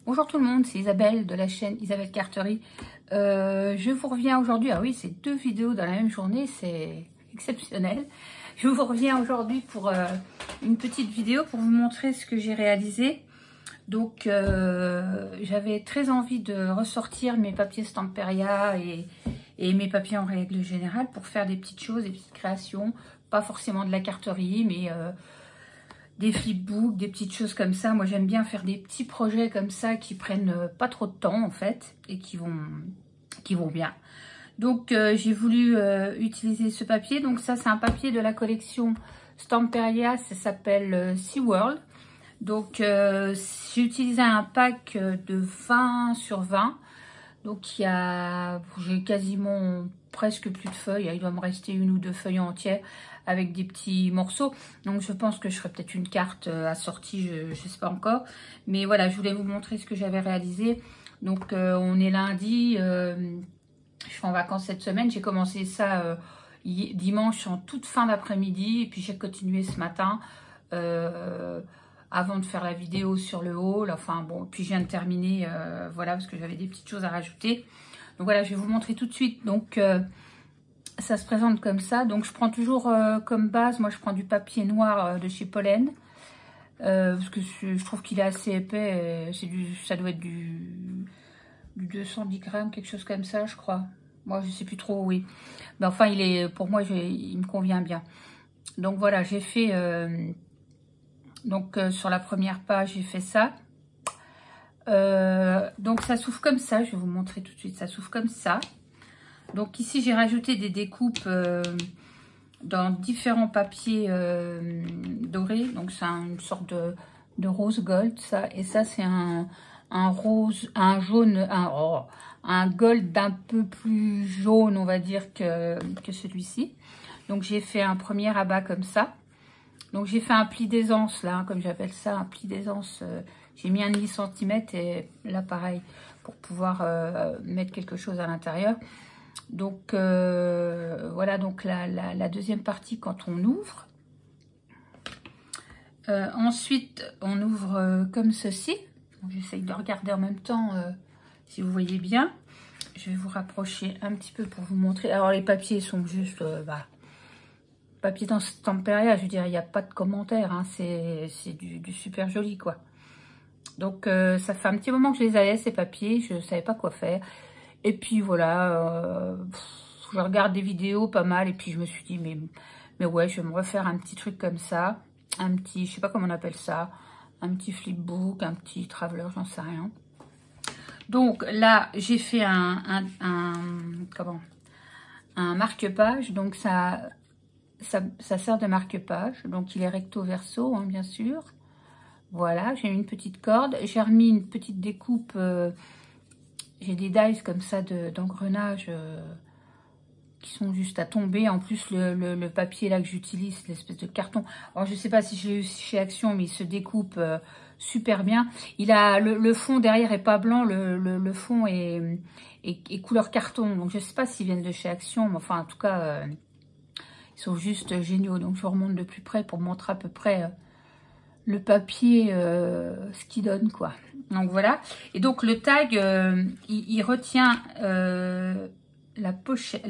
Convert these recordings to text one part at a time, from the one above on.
Bonjour tout le monde, c'est Isabelle de la chaîne Isabelle Carterie. Je vous reviens aujourd'hui, ah oui, c'est 2 vidéos dans la même journée, c'est exceptionnel. Je vous reviens aujourd'hui pour une petite vidéo pour vous montrer ce que j'ai réalisé. Donc, j'avais très envie de ressortir mes papiers Stamperia et mes papiers en règle générale pour faire des petites choses, des petites créations, pas forcément de la carterie, mais des flipbooks, des petites choses comme ça. Moi, j'aime bien faire des petits projets comme ça qui prennent pas trop de temps en fait et qui vont bien. Donc, j'ai voulu utiliser ce papier. Donc, ça, c'est un papier de la collection Stamperia. Ça s'appelle SeaWorld. Donc, j'ai utilisé un pack de 20 sur 20. Donc, j'ai quasiment presque plus de feuilles. Il doit me rester 1 ou 2 feuilles entières avec des petits morceaux. Donc, je pense que je ferai peut-être une carte assortie, je ne sais pas encore. Mais voilà, je voulais vous montrer ce que j'avais réalisé. Donc, on est lundi. Je suis en vacances cette semaine. J'ai commencé ça dimanche en toute fin d'après-midi. Et puis, j'ai continué ce matin avant de faire la vidéo sur le haul. Enfin, bon, puis je viens de terminer, voilà, parce que j'avais des petites choses à rajouter. Donc, voilà, je vais vous montrer tout de suite. Donc, ça se présente comme ça. Donc, je prends toujours comme base, moi, je prends du papier noir de chez Pollen. Parce que je trouve qu'il est assez épais. Ça doit être du 210 grammes, quelque chose comme ça, je crois. Moi, je sais plus trop, oui. Mais enfin, pour moi, il me convient bien. Donc, voilà, j'ai fait... sur la première page, j'ai fait ça. Donc, ça s'ouvre comme ça. Je vais vous montrer tout de suite. Ça s'ouvre comme ça. Donc, ici, j'ai rajouté des découpes dans différents papiers dorés. Donc, c'est une sorte de rose gold, ça. Et ça, c'est un rose, un jaune, un gold d'un peu plus jaune, on va dire, que celui-ci. Donc, j'ai fait un premier rabat comme ça. Donc, j'ai fait un pli d'aisance, là, hein, comme j'appelle ça, un pli d'aisance. J'ai mis 1,5 cm et là, pareil, pour pouvoir mettre quelque chose à l'intérieur. Donc, voilà, donc la deuxième partie quand on ouvre. Ensuite, on ouvre comme ceci. J'essaye de regarder en même temps, si vous voyez bien. Je vais vous rapprocher un petit peu pour vous montrer. Alors, les papiers sont juste... papier dans Stamperia, je veux dire, il n'y a pas de commentaire, hein, c'est du super joli, quoi. Donc, ça fait un petit moment que je les avais, ces papiers, je ne savais pas quoi faire. Et puis, voilà, je regarde des vidéos pas mal, et puis je me suis dit, mais ouais, je vais me refaire un petit truc comme ça, un petit, je sais pas comment on appelle ça, un petit flipbook, un petit traveler, j'en sais rien. Donc, là, j'ai fait un marque-page, donc ça sert de marque-page. Donc, il est recto-verso, hein, bien sûr. Voilà, j'ai mis une petite corde. J'ai remis une petite découpe. J'ai des dies comme ça d'engrenage qui sont juste à tomber. En plus, le papier là que j'utilise, l'espèce de carton. Alors, je sais pas si je l'ai eu chez Action, mais il se découpe super bien. Le fond derrière est pas blanc. Le fond est couleur carton. Donc, je sais pas s'ils viennent de chez Action, mais enfin, en tout cas... ils sont juste géniaux. Donc, je remonte de plus près pour montrer à peu près le papier, ce qu'il donne, quoi. Donc, voilà. Et donc, le tag, il retient la pochette.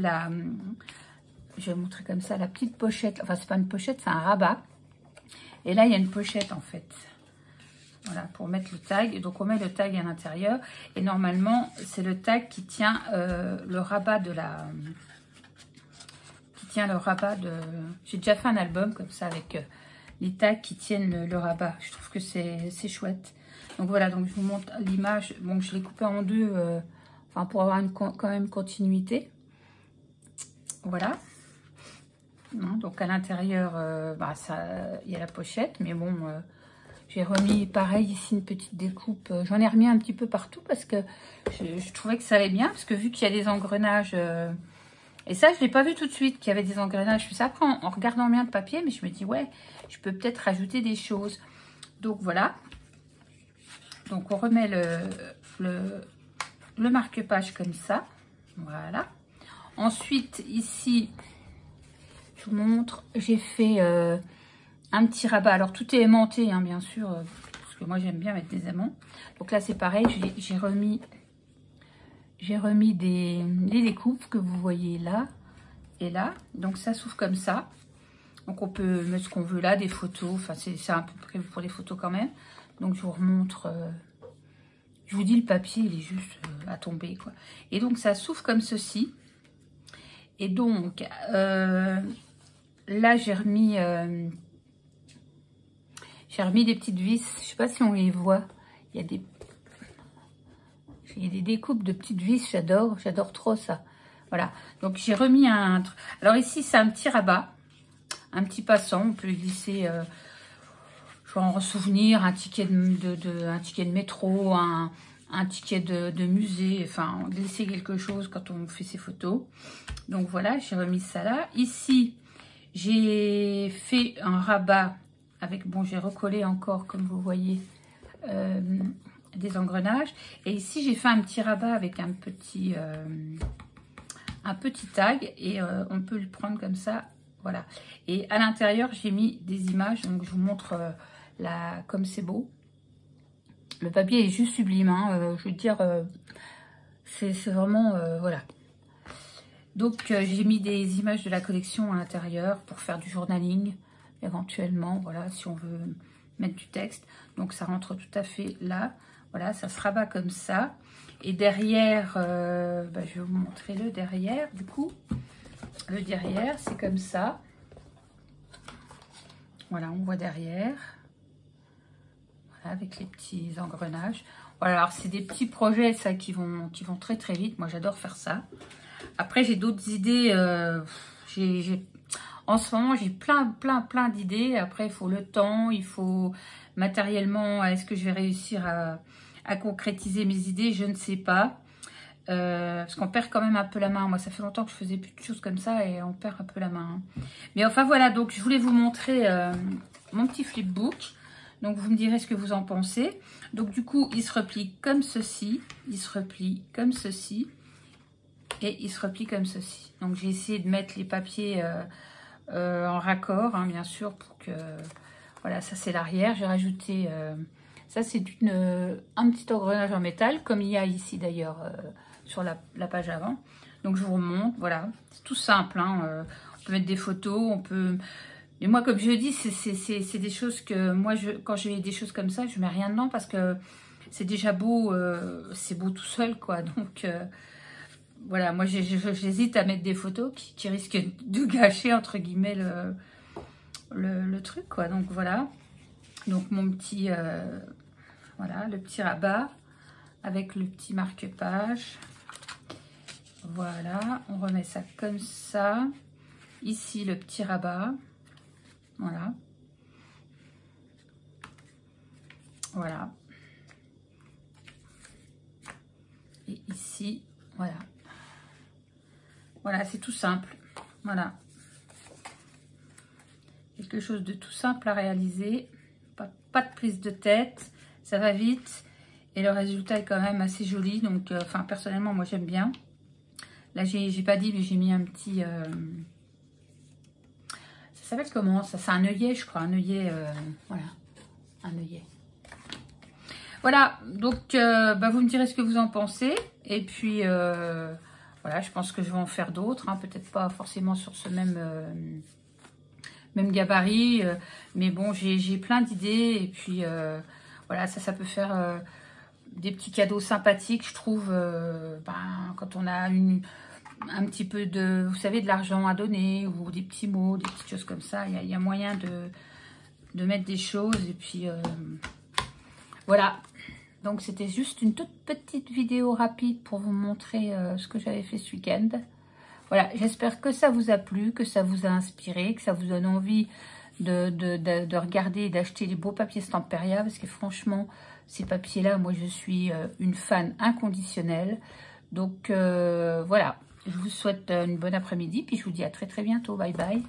Je vais montrer comme ça, la petite pochette. Enfin, c'est pas une pochette, c'est un rabat. Et là, il y a une pochette, en fait. Voilà, pour mettre le tag. Et donc, on met le tag à l'intérieur. Et normalement, c'est le tag qui tient le rabat de la... J'ai déjà fait un album comme ça avec les tags qui tiennent le rabat. Je trouve que c'est chouette. Donc voilà, donc je vous montre l'image. Bon, je l'ai coupé en deux, enfin pour avoir quand même continuité. Voilà. Donc à l'intérieur, il y a la pochette, mais bon, j'ai remis pareil ici une petite découpe. J'en ai remis un petit peu partout parce que je trouvais que ça allait bien, parce que vu qu'il y a des engrenages... et ça, je ne l'ai pas vu tout de suite, qu'il y avait des engrenages. Je fais ça après en regardant bien le papier, mais je me dis, ouais, je peux peut-être rajouter des choses. Donc, voilà. Donc, on remet le marque-page comme ça. Voilà. Ensuite, ici, je vous montre, j'ai fait un petit rabat. Alors, tout est aimanté, hein, bien sûr, parce que moi j'aime bien mettre des aimants. Donc là c'est pareil, j'ai remis les découpes que vous voyez là et là. Donc ça s'ouvre comme ça. Donc on peut mettre ce qu'on veut là, des photos. Enfin c'est un peu prévu pour les photos quand même. Donc je vous remontre. Je vous dis, le papier il est juste à tomber quoi. Et donc ça s'ouvre comme ceci. Et donc là j'ai remis des petites vis. Je sais pas si on les voit. Il y a des découpes de petites vis. J'adore trop ça. Voilà. Donc j'ai remis un. Alors ici c'est un petit rabat, un petit passant. On peut glisser, genre en souvenir, un ticket de métro, un ticket de musée. Enfin glisser quelque chose quand on fait ses photos. Donc voilà, j'ai remis ça là. Ici j'ai fait un rabat. Avec, bon, j'ai recollé encore, comme vous voyez, des engrenages. Et ici, j'ai fait un petit rabat avec un petit tag. Et on peut le prendre comme ça, voilà. Et à l'intérieur, j'ai mis des images. Donc, je vous montre comme c'est beau. Le papier est juste sublime, hein, je veux dire, c'est vraiment, voilà. Donc, j'ai mis des images de la collection à l'intérieur pour faire du journaling. Éventuellement, voilà, si on veut mettre du texte. Donc ça rentre tout à fait là. Voilà, ça se rabat comme ça. Et derrière, je vais vous montrer le derrière du coup. Le derrière, c'est comme ça. Voilà, on voit derrière. Voilà, avec les petits engrenages. Voilà, alors c'est des petits projets ça qui vont très très vite. Moi j'adore faire ça. Après j'ai d'autres idées. En ce moment, j'ai plein d'idées. Après, il faut le temps, il faut matériellement, est-ce que je vais réussir à concrétiser mes idées? Je ne sais pas. Parce qu'on perd quand même un peu la main. Moi, ça fait longtemps que je faisais plus de choses comme ça et on perd un peu la main. Mais enfin, voilà. Donc, je voulais vous montrer mon petit flipbook. Donc, vous me direz ce que vous en pensez. Donc, du coup, il se replie comme ceci. Il se replie comme ceci. Et il se replie comme ceci. Donc, j'ai essayé de mettre les papiers... en raccord, hein, bien sûr, pour que... Voilà, ça c'est l'arrière. J'ai rajouté... ça c'est un petit engrenage en métal, comme il y a ici d'ailleurs sur la page avant. Donc je vous remonte, voilà. C'est tout simple, hein, on peut mettre des photos, on peut... Mais moi, comme je dis, c'est des choses que... Moi, quand j'ai des choses comme ça, je mets rien dedans parce que c'est déjà beau, c'est beau tout seul, quoi. Donc... voilà, moi j'hésite à mettre des photos qui risquent de gâcher entre guillemets le truc quoi. Donc voilà, donc mon petit voilà, le petit rabat avec le petit marque-page. Voilà, on remet ça comme ça. Ici le petit rabat, voilà, voilà, et ici voilà. Voilà, c'est tout simple. Voilà. Quelque chose de tout simple à réaliser. Pas de prise de tête. Ça va vite. Et le résultat est quand même assez joli. Donc, enfin, personnellement, moi, j'aime bien. Là, j'ai pas dit, mais j'ai mis un petit... ça s'appelle comment? Ça, c'est un œillet, je crois. Un œillet... voilà. Un œillet. Voilà. Donc, vous me direz ce que vous en pensez. Et puis... voilà, je pense que je vais en faire d'autres, hein, peut-être pas forcément sur ce même gabarit, mais bon, j'ai plein d'idées et puis voilà, ça peut faire des petits cadeaux sympathiques, je trouve, quand on a un petit peu de, vous savez, de l'argent à donner ou des petits mots, des petites choses comme ça, il y a moyen de mettre des choses et puis voilà. Donc, c'était juste une toute petite vidéo rapide pour vous montrer ce que j'avais fait ce week-end. Voilà, j'espère que ça vous a plu, que ça vous a inspiré, que ça vous donne envie de regarder et d'acheter les beaux papiers Stamperia. Parce que franchement, ces papiers-là, moi, je suis une fan inconditionnelle. Donc, voilà, je vous souhaite une bonne après-midi. Puis, je vous dis à très, très bientôt. Bye, bye.